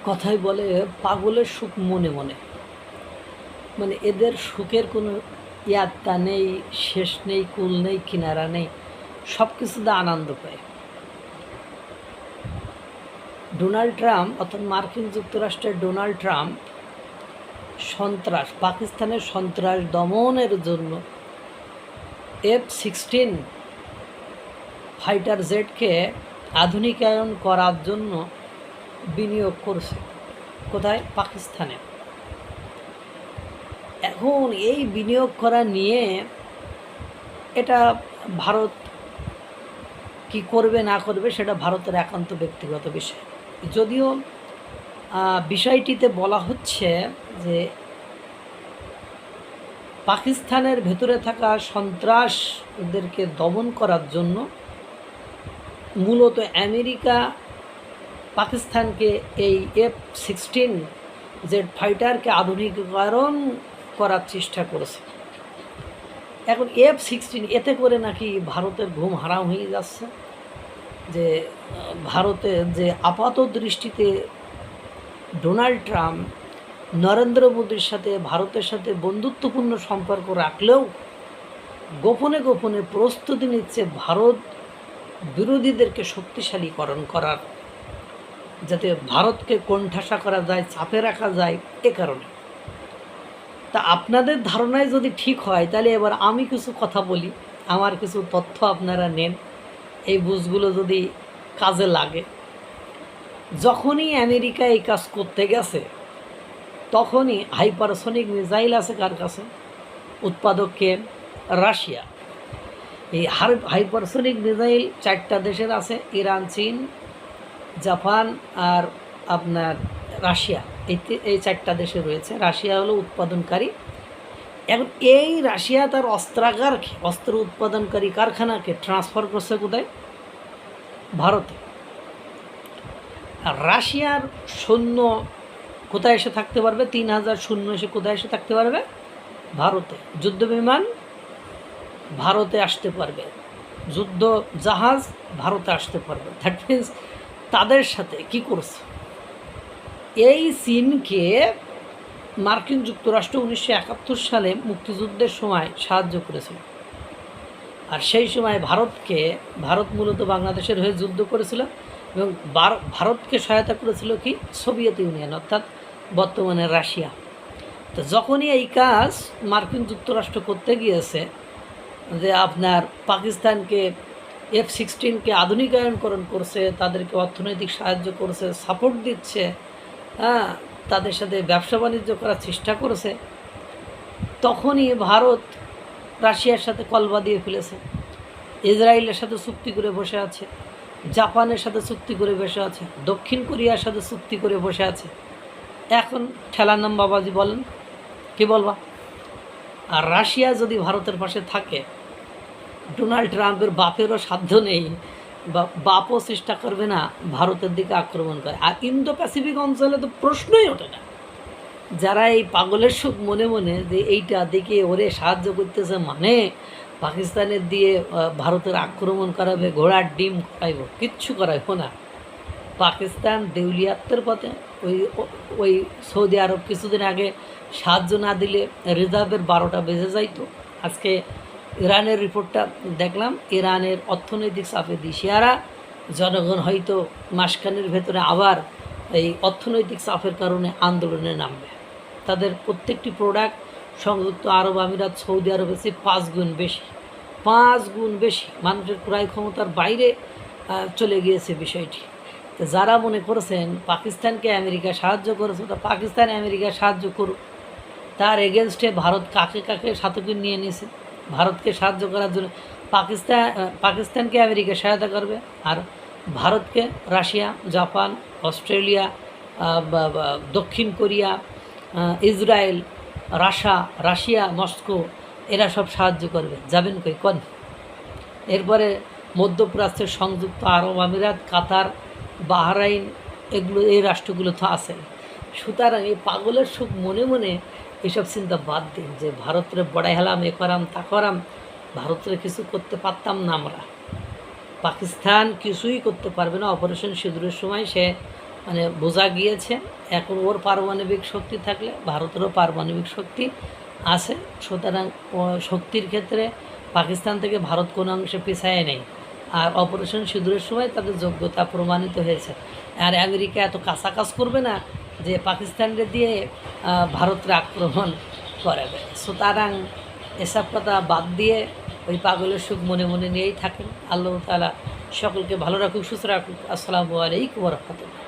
কথাই বলে পাগলের সুখ মনে মনে। মানে এদের সুখের কোনো ইয়াত্তা নেই, শেষ নেই, কুল নেই, কিনারা নেই, সব কিছুতে আনন্দ পায়। ডোনাল্ড ট্রাম্প অর্থাৎ মার্কিন যুক্তরাষ্ট্রের ডোনাল্ড ট্রাম্প পাকিস্তানের সন্ত্রাস দমনের জন্য F-16 ফাইটার জেটকে আধুনিকায়ন করার জন্য বিনিয়োগ করছে। কোথায়? পাকিস্তানে। এখন এই বিনিয়োগ করা নিয়ে এটা ভারত কি করবে না করবে সেটা ভারতের একান্ত ব্যক্তিগত বিষয়। যদিও বিষয়টিতে বলা হচ্ছে যে পাকিস্তানের ভেতরে থাকা সন্ত্রাসদেরকে দমন করার জন্য মূলত আমেরিকা পাকিস্তানকে এই F-16 জেট ফাইটারকে আধুনিকীকরণ করার চেষ্টা করেছে। এখন F-16 এতে করে নাকি ভারতের ঘুম হারাম হয়ে যাচ্ছে, যে ভারতের যে আপাত দৃষ্টিতে ডোনাল্ড ট্রাম্প নরেন্দ্র মোদীর সাথে ভারতের সাথে বন্ধুত্বপূর্ণ সম্পর্ক রাখলেও গোপনে গোপনে প্রস্তুতি নিচ্ছে ভারত বিরোধীদেরকে শক্তিশালীকরণ করার, যাতে ভারতকে কোণঠাসা করা যায়, চাপে রাখা যায়। এ কারণে তা আপনাদের ধারণায় যদি ঠিক হয় তাহলে এবার আমি কিছু কথা বলি, আমার কিছু তথ্য আপনারা নেন, এই বুঝগুলো যদি কাজে লাগে। যখনই আমেরিকা এই কাজ করতে গেছে তখনই হাইপারসনিক মিসাইল আছে কার কাছে? উৎপাদককে? রাশিয়া। এই হাইপারসনিক মিসাইল 4টা দেশের আছে, ইরান, চীন, জাপান আর আপনার রাশিয়া। এই 4টা দেশে রয়েছে। রাশিয়া হলো উৎপাদনকারী। এখন এই রাশিয়া তার অস্ত্র উৎপাদনকারী কারখানাকে ট্রান্সফার করছে কোথায়? ভারতে। আর রাশিয়ার সৈন্য কোথায় এসে থাকতে পারবে? 3000 সৈন্য এসে কোথায় এসে থাকতে পারবে? ভারতে। যুদ্ধবিমান ভারতে আসতে পারবে, যুদ্ধ জাহাজ ভারতে আসতে পারবে। দ্যাট মিনস তাদের সাথে কি করছে? এই চীনকে মার্কিন যুক্তরাষ্ট্র 1971 সালে মুক্তিযুদ্ধের সময় সাহায্য করেছিল। আর সেই সময় ভারত মূলত বাংলাদেশের হয়ে যুদ্ধ করেছিল এবং ভারতকে সহায়তা করেছিল কি? সোভিয়েত ইউনিয়ন, অর্থাৎ বর্তমানে রাশিয়া। তো যখনই এই কাজ মার্কিন যুক্তরাষ্ট্র করতে গিয়েছে, যে আপনার পাকিস্তানকে F-16কে আধুনিকায়নকরণ করছে, তাদেরকে অর্থনৈতিক সাহায্য করছে, সাপোর্ট দিচ্ছে, তাদের সাথে ব্যবসা বাণিজ্য করার চেষ্টা করেছে, তখনই ভারত রাশিয়ার সাথে কলবা দিয়ে ফেলেছে, ইসরায়েলের সাথে চুক্তি করে বসে আছে, জাপানের সাথে চুক্তি করে বসে আছে, দক্ষিণ কোরিয়ার সাথে চুক্তি করে বসে আছে। এখন ঠেলার নাম বাবাজি বলেন, কি বলবা? আর রাশিয়া যদি ভারতের পাশে থাকে, ডোনাল্ড ট্রাম্পের বাপেরও সাধ্য নেই, বাপও চেষ্টা করবে না ভারতের দিকে আক্রমণ করে। আর ইন্দো প্যাসিফিক অঞ্চলে তো প্রশ্নই ওঠে না। যারা এই পাগলের সুখ মনে মনে যে এইটা দেখে ওরে সাহায্য করতেছে, মানে পাকিস্তানের দিয়ে ভারতের আক্রমণ করাবে, ঘোড়ার ডিম করাইব, কিচ্ছু করাইব না। পাকিস্তান দেউলিয়াত্বের পথে। ওই সৌদি আরব কিছুদিন আগে সাহায্য না দিলে রিজার্ভের 12টা বেজে যাইতো। আজকে ইরানের রিপোর্টটা দেখলাম, ইরানের অর্থনৈতিক চাপে দিশেহারা জনগণ হয়তো মাসখানের ভেতরে আবার এই অর্থনৈতিক চাপের কারণে আন্দোলনে নামবে। তাদের প্রত্যেকটি প্রোডাক্ট সংযুক্ত আরব আমিরাত, সৌদি আরবের চেয়ে 5 গুণ বেশি, 5 গুণ বেশি মানুষের ক্রয় ক্ষমতার বাইরে চলে গিয়েছে বিষয়টি। তো যারা মনে করেছেন পাকিস্তানকে আমেরিকা সাহায্য করেছে, তো পাকিস্তান আমেরিকা সাহায্য করুক। তার এগেনস্টে ভারত কাকে কাকে সাথে নিয়ে নিয়েছে ভারতকে সাহায্য করার জন্য? পাকিস্তানকে আমেরিকা সহায়তা করবে, আর ভারতকে রাশিয়া, জাপান, অস্ট্রেলিয়া, দক্ষিণ কোরিয়া, ইসরায়েল, রাশিয়া, মস্কো, এরা সব সাহায্য করবে। যাবেন কই কোন? এরপরে মধ্যপ্রাচ্যের সংযুক্ত আরব আমিরাত, কাতার, বাহরাইন, এই রাষ্ট্রগুলো তো আছে। সুতরাং এই পাগলের সুখ মনে মনে এইসব চিন্তা বাদ দিন, যে ভারতরে বড়াই হেলাম, এ করাম তা করাম, ভারতরে কিছু করতে পারতাম না আমরা। পাকিস্তান কিছুই করতে পারবে না। অপারেশন সিঁদুরের সময় সে মানে বোঝা গিয়েছে। এখন ওর পারমাণবিক শক্তি থাকলে ভারতেরও পারমাণবিক শক্তি আছে, সুতরাং শক্তির ক্ষেত্রে পাকিস্তান থেকে ভারত কোনো অংশে পিছায় নেই। আর অপারেশন সিঁদুরের সময় তাদের যোগ্যতা প্রমাণিত হয়েছে। আর আমেরিকা এত কাছাকাছ করবে না যে পাকিস্তানকে দিয়ে ভারতের আক্রমণ করাবে। সুতরাং এসব কথা বাদ দিয়ে ওই পাগলের সুখ মনে মনে নিয়েই থাকেন। আল্লাহ তাআলা সকলকে ভালো রাখুক, সুস্থ রাখুক। আসসালামু আলাইকুম ওয়া রাহমাতুল্লাহ।